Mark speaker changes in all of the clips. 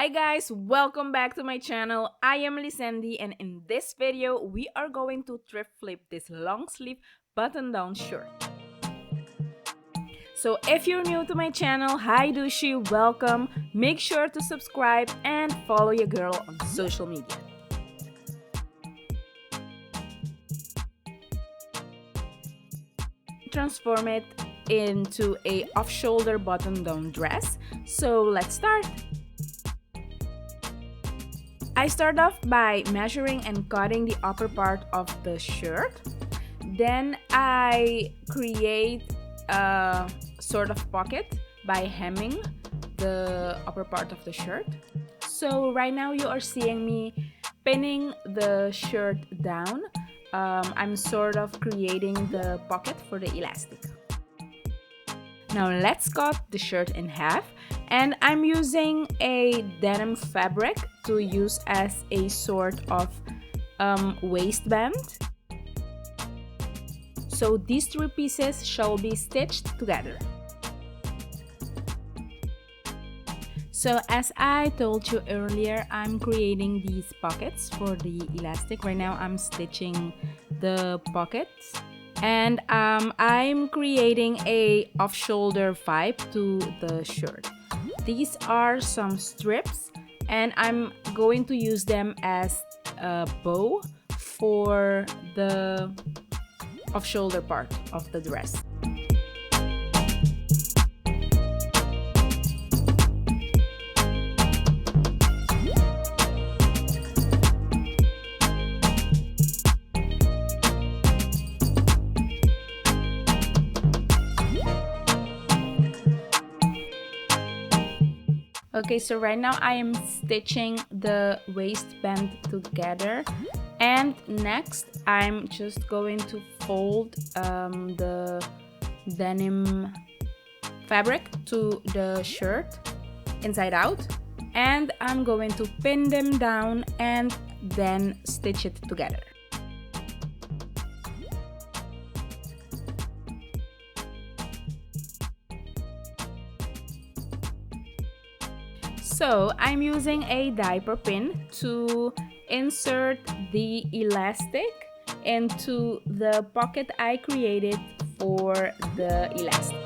Speaker 1: Hi guys, welcome back to my channel. I am Lisandy and in this video we are going to thrift flip this long sleeve button down shirt. So if you're new to my channel, hi Dushi, welcome. Make sure to subscribe and follow your girl on social media. Transform it into a off-shoulder button-down dress. So let's start. I start off by measuring and cutting the upper part of the shirt. Then I create a sort of pocket by hemming the upper part of the shirt. So right now you are seeing me pinning the shirt down. I'm sort of creating the pocket for the elastic. Now let's cut the shirt in half, and I'm using a denim fabric to use as a sort of waistband. So these three pieces shall be stitched together. So as I told you earlier, I'm creating these pockets for the elastic. Right now I'm stitching the pockets. And I'm creating a off-shoulder vibe to the shirt. These are some strips and I'm going to use them as a bow for the off-shoulder part of the dress. Okay, so right now I am stitching the waistband together, and next I'm just going to fold the denim fabric to the shirt inside out, and I'm going to pin them down and then stitch it together. So I'm using a diaper pin to insert the elastic into the pocket I created for the elastic.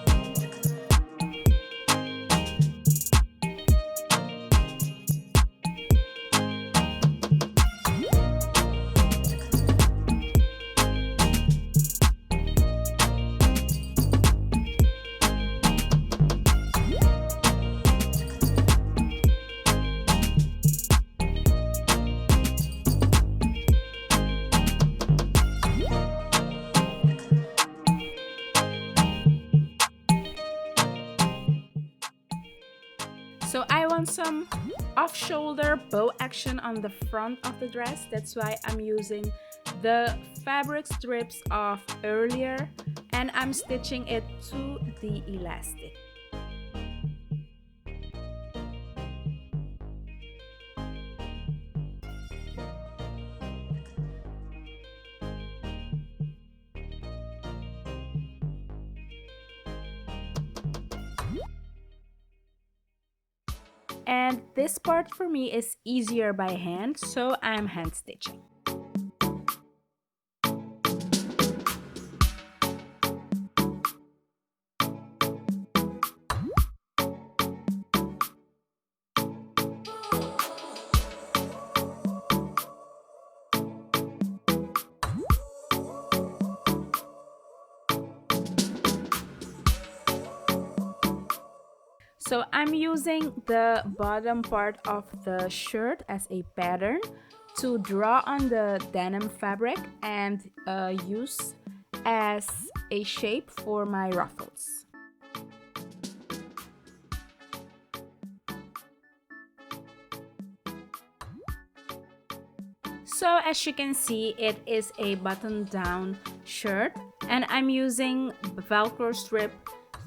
Speaker 1: So I want some off-shoulder bow action on the front of the dress. That's why I'm using the fabric strips of earlier and I'm stitching it to the elastic. And this part for me is easier by hand, so I'm hand stitching. So I'm using the bottom part of the shirt as a pattern to draw on the denim fabric and use as a shape for my ruffles. So as you can see, it is a button-down shirt and I'm using Velcro strip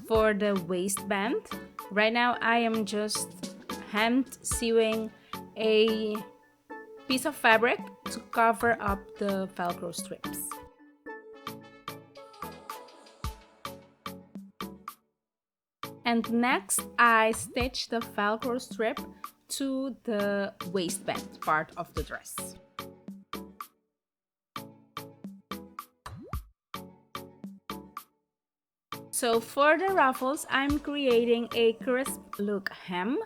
Speaker 1: for the waistband. Right now I am just hand sewing a piece of fabric to cover up the Velcro strips. And next I stitch the Velcro strip to the waistband part of the dress. So for the ruffles, I'm creating a crisp look hem,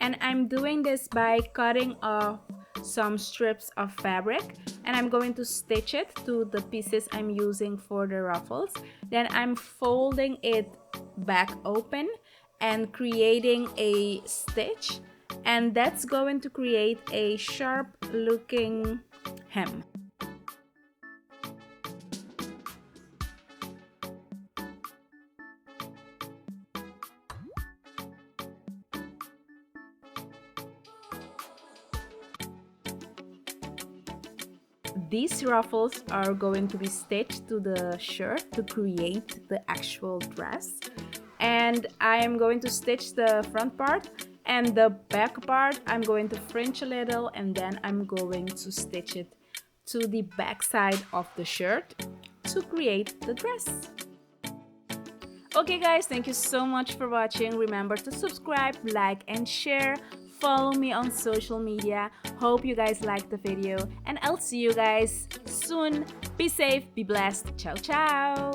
Speaker 1: and I'm doing this by cutting off some strips of fabric, and I'm going to stitch it to the pieces I'm using for the ruffles. Then I'm folding it back open and creating a stitch, and that's going to create a sharp looking hem. These ruffles are going to be stitched to the shirt to create the actual dress, and I am going to stitch the front part, and the back part I'm going to fringe a little, and then I'm going to stitch it to the back side of the shirt to create the dress. Okay guys, thank you so much for watching. Remember to subscribe, like and share. Follow me on social media. Hope you guys liked the video, and I'll see you guys soon. Be safe, be blessed. Ciao, ciao.